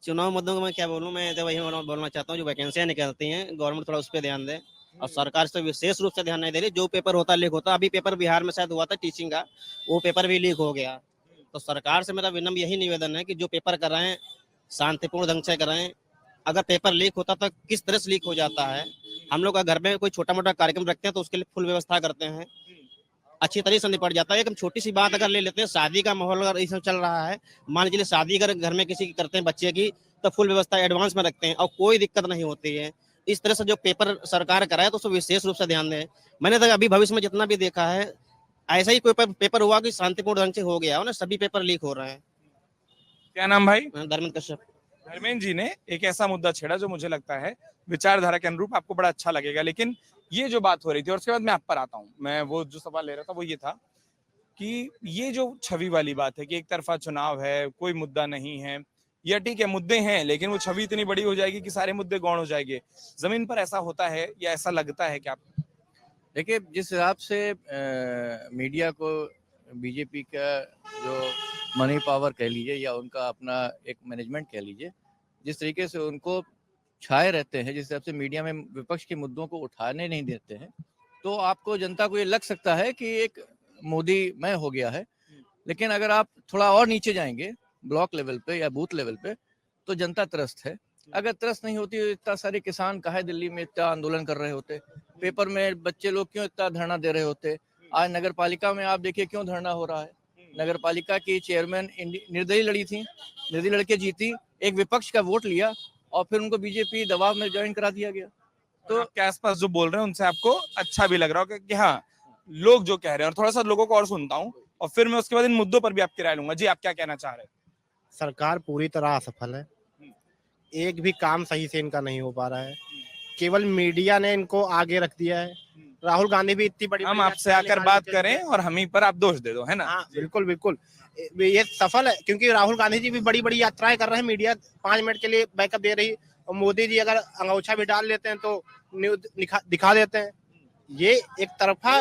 चुनाव मुद्दों को मैं क्या बोलूँ, मैं तो वही बोलना चाहता हूँ, जो वैकेंसियां निकलती हैं गवर्नमेंट थोड़ा उस पर ध्यान दे, और सरकार से विशेष रूप से ध्यान नहीं दे रही। जो पेपर होता लीक होता, अभी पेपर बिहार में शायद हुआ था टीचिंग का, वो पेपर भी लीक हो गया। तो सरकार से मेरा विनम्र यही निवेदन है कि जो पेपर कराएं शांतिपूर्ण ढंग से कराएं। अगर पेपर लीक होता तो किस तरह से लीक हो जाता है, हम लोग का घर में कोई छोटा मोटा कार्यक्रम रखते हैं तो उसके लिए फुल व्यवस्था करते हैं, अच्छी तरीके से निपट जाता है। एक छोटी सी बात अगर ले लेते हैं, शादी का माहौल अगर इस चल रहा है, मान लीजिए शादी अगर घर में किसी की करते हैं बच्चे की, तो फुल व्यवस्था एडवांस में रखते हैं और कोई दिक्कत नहीं होती है। इस तरह से जो पेपर सरकार कराए तो उसको विशेष रूप से ध्यान दें। मैंने तो अभी भविष्य में जितना भी देखा है, ऐसा ही कोई पेपर हुआ कि शांतिपूर्ण ढंग से हो गया हो ना, सभी पेपर लीक हो रहे हैं। क्या नाम भाई? धर्मेंद्र कश्यप। धर्मेंद्र जी ने एक ऐसा मुद्दा छेड़ा जो मुझे लगता है विचारधारा के अनुरूप आपको बड़ा अच्छा लगेगा, लेकिन ये जो बात हो रही थी, और उसके बाद मैं आप पर आता हूँ, मैं वो जो सवाल ले रहा था वो ये था कि ये जो छवि वाली बात है कि एक तरफा चुनाव है, कोई मुद्दा नहीं है, या ठीक है मुद्दे हैं लेकिन वो छवि इतनी बड़ी हो जाएगी कि सारे मुद्दे गौण हो जाएंगे। जमीन पर ऐसा होता है या ऐसा लगता है कि आप? देखिए, जिस हिसाब से मीडिया को बीजेपी का जो मनी पावर कह लीजिए या उनका अपना एक मैनेजमेंट कह लीजिए, जिस तरीके से उनको छाए रहते हैं, जिस हिसाब से मीडिया में विपक्ष के मुद्दों को उठाने नहीं देते हैं, तो आपको जनता को ये लग सकता है कि एक मोदी मय हो गया है। लेकिन अगर आप थोड़ा और नीचे जाएंगे ब्लॉक लेवल पे या बूथ लेवल पे, तो जनता त्रस्त है। अगर त्रस्त नहीं होती तो इतना सारे किसान काहे दिल्ली में इतना आंदोलन कर रहे होते, पेपर में बच्चे लोग क्यों इतना धरना दे रहे होते। आज नगर पालिका में आप देखिए क्यों धरना हो रहा है। नगर पालिका की चेयरमैन निर्दलीय लड़ी थी, निर्दलीय लड़के जीती, एक विपक्ष का वोट लिया और फिर उनको बीजेपी दबाव में ज्वाइन करा दिया गया। तो आपके आसपास जो बोल रहे हैं उनसे आपको अच्छा भी लग रहा होगा कि हाँ लोग जो कह रहे हैं, और थोड़ा सा लोगों को और सुनता हूँ और फिर मैं उसके बाद इन मुद्दों पर भी आपकी राय लूंगा। जी, आप क्या कहना चाह रहे हैं? सरकार पूरी तरह असफल है, एक भी काम सही से इनका नहीं हो पा रहा है, केवल मीडिया ने इनको आगे रख दिया है। राहुल गांधी भी इतनी बड़ी हम आपसे आकर बात करें और हम ही पर आप दोष दे दो, है ना? हाँ बिल्कुल बिल्कुल, ये सफल है क्योंकि राहुल गांधी जी भी बड़ी बड़ी यात्राएं कर रहे हैं, मीडिया 5 मिनट के लिए बैकअप दे रही, और मोदी जी अगर अंगूछा भी डाल लेते हैं तो न्यूज दिखा देते हैं। ये एक तरफा,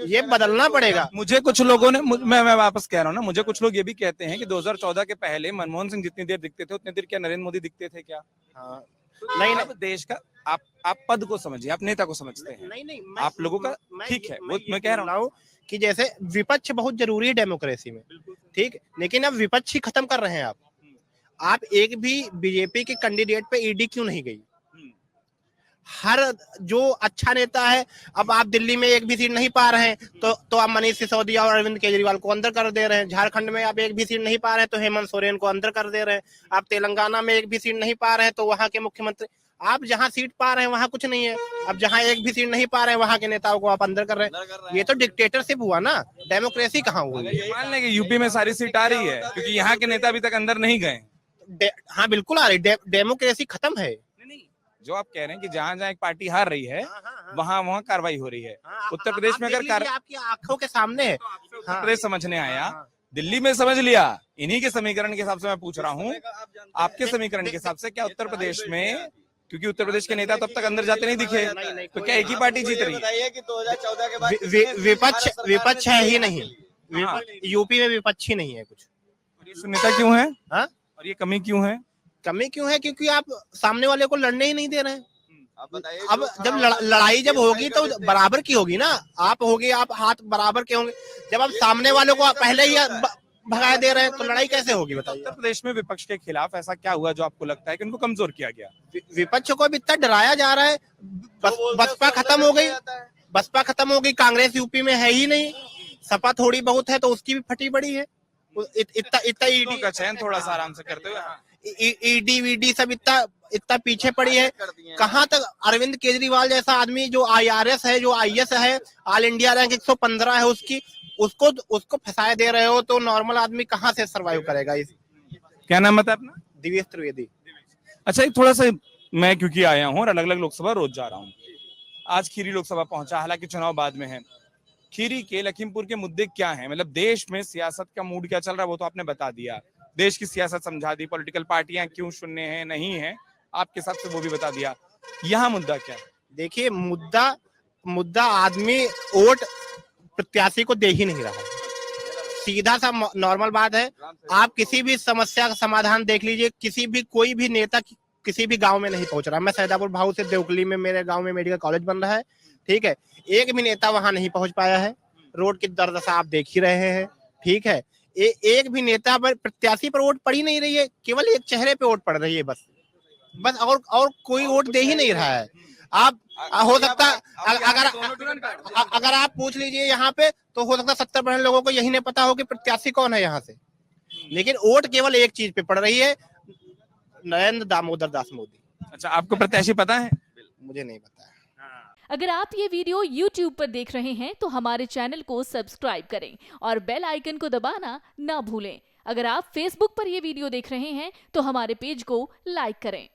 ये बदलना पड़ेगा। मुझे कुछ लोगों ने, मैं वापस कह रहा हूँ ना, मुझे कुछ लोग ये भी कहते हैं कि 2014 के पहले मनमोहन सिंह जितनी देर दिखते थे उतनी देर क्या नरेंद्र मोदी दिखते थे क्या? हाँ, नहीं, देश का आप पद को समझिए, आप नेता को समझते हैं। नहीं आप लोगों का ठीक है, वो मैं कह रहा हूँ कि जैसे विपक्ष बहुत जरूरी है डेमोक्रेसी में, ठीक, लेकिन अब विपक्ष ही खत्म कर रहे हैं आप एक भी बीजेपी के कैंडिडेट पे ईडी क्यों नहीं गई? हर जो अच्छा नेता है, अब आप दिल्ली में एक भी सीट नहीं पा रहे हैं तो आप मनीष सिसोदिया और अरविंद केजरीवाल को अंदर कर दे रहे हैं। झारखंड में आप एक भी सीट नहीं पा रहे हैं तो हेमंत सोरेन को अंदर कर दे रहे हैं। आप तेलंगाना में एक भी सीट नहीं पा रहे हैं तो वहां के मुख्यमंत्री, आप जहां सीट पा रहे हैं वहां कुछ नहीं है, अब जहां एक भी सीट नहीं पा रहे हैं वहां के नेताओं को आप अंदर कर रहे हैं। ये तो डिक्टेटरशिप हुआ ना, डेमोक्रेसी कहाँ हुई? मान लें कि यूपी में सारी सीट आ रही है क्योंकि यहाँ के नेता अभी तक अंदर नहीं गए। हाँ बिल्कुल आ रही, डेमोक्रेसी खत्म है। जो आप कह रहे हैं कि जहां जहां एक पार्टी हार रही है वहां कार्रवाई हो रही है। उत्तर प्रदेश में अगर आपकी आंखों के सामने है, उत्तर प्रदेश समझने आया, दिल्ली में समझ लिया, इन्हीं के समीकरण के हिसाब से मैं पूछ रहा हूँ, आपके समीकरण के हिसाब से क्या उत्तर प्रदेश में, क्योंकि उत्तर प्रदेश के नेता तब तक अंदर जाते नहीं दिखे, तो क्या एक ही पार्टी जीत रही है? कि 2014 के बाद विपक्ष है ही नहीं, यूपी में विपक्ष ही नहीं है कुछ। नेता क्यों है? हाँ, और ये कमी क्यों है? कमी क्यों है? क्योंकि आप सामने वाले को लड़ने ही नहीं दे रहे हैं। अब जब लड़ाई जब होगी तो बराबर की होगी ना, आप होगी, आप हाथ बराबर के होंगे। जब आप सामने वालों को पहले ही भगा दे रहे हैं तो लड़ाई कैसे होगी बताइए? उत्तर प्रदेश में विपक्ष के खिलाफ ऐसा क्या हुआ जो आपको लगता है कि उनको कमजोर किया गया? विपक्ष को भी इतना डराया जा रहा है। बसपा खत्म हो गई, बसपा खत्म हो गई, कांग्रेस यूपी में है ही नहीं, सपा थोड़ी बहुत है तो उसकी भी फटी पड़ी है। इतना ईडी का चयन थोड़ा सा आराम से करते हुए, ईडी वीडी सब इतना पीछे पड़ी है। कहाँ तक अरविंद केजरीवाल जैसा आदमी जो IRS है, जो IS है, ऑल इंडिया रैंक 115 है उसकी, उसको फंसाए दे रहे हो तो नॉर्मल आदमी कहाँ से सरवाइव करेगा? क्या नाम है अपना? दिवेश त्रिवेदी। अच्छा, एक थोड़ा सा, मैं क्योंकि आया हूँ और अलग अलग लोकसभा रोज जा रहा हूँ, आज खीरी लोकसभा पहुंचा, हालांकि चुनाव बाद में है। खीरी के लखीमपुर के मुद्दे क्या हैं? मतलब देश में सियासत का मूड क्या चल रहा है वो तो आपने बता दिया, देश की सियासत समझा दी, पॉलिटिकल पार्टियां क्यों शून्य है नहीं है आपके हिसाब से वो भी बता दिया। यहाँ मुद्दा क्या है? देखिए, मुद्दा आदमी वोट प्रत्याशी को दे ही नहीं रहा है। सीधा सा नॉर्मल बात है, आप किसी भी समस्या का समाधान देख लीजिए, किसी भी कोई भी नेता किसी भी गांव में नहीं पहुंच रहा। मैं सैदापुर भाऊ से देवकली में मेरे गांव में मेडिकल कॉलेज बन रहा है, ठीक है, एक भी नेता वहां नहीं पहुंच पाया है। रोड की दुर्दशा आप देख ही रहे हैं, ठीक है। एक भी नेता पर, प्रत्याशी पर वोट पड़ ही नहीं रही है, केवल एक चेहरे पे वोट पड़ रही है बस और कोई वोट दे ही नहीं रहा है। आप हो सकता अगर आप पूछ लीजिए यहाँ पे, तो हो सकता 70% लोगों को यही नहीं पता हो कि प्रत्याशी कौन है यहाँ से, लेकिन वोट केवल एक चीज पे पड़ रही है, नरेंद्र दामोदर दास मोदी। अच्छा, आपको प्रत्याशी पता है? मुझे नहीं पता है। अगर आप ये वीडियो YouTube पर देख रहे हैं तो हमारे चैनल को सब्सक्राइब करें और बेल आइकन को दबाना ना भूलें। अगर आप Facebook पर ये वीडियो देख रहे हैं तो हमारे पेज को लाइक करें।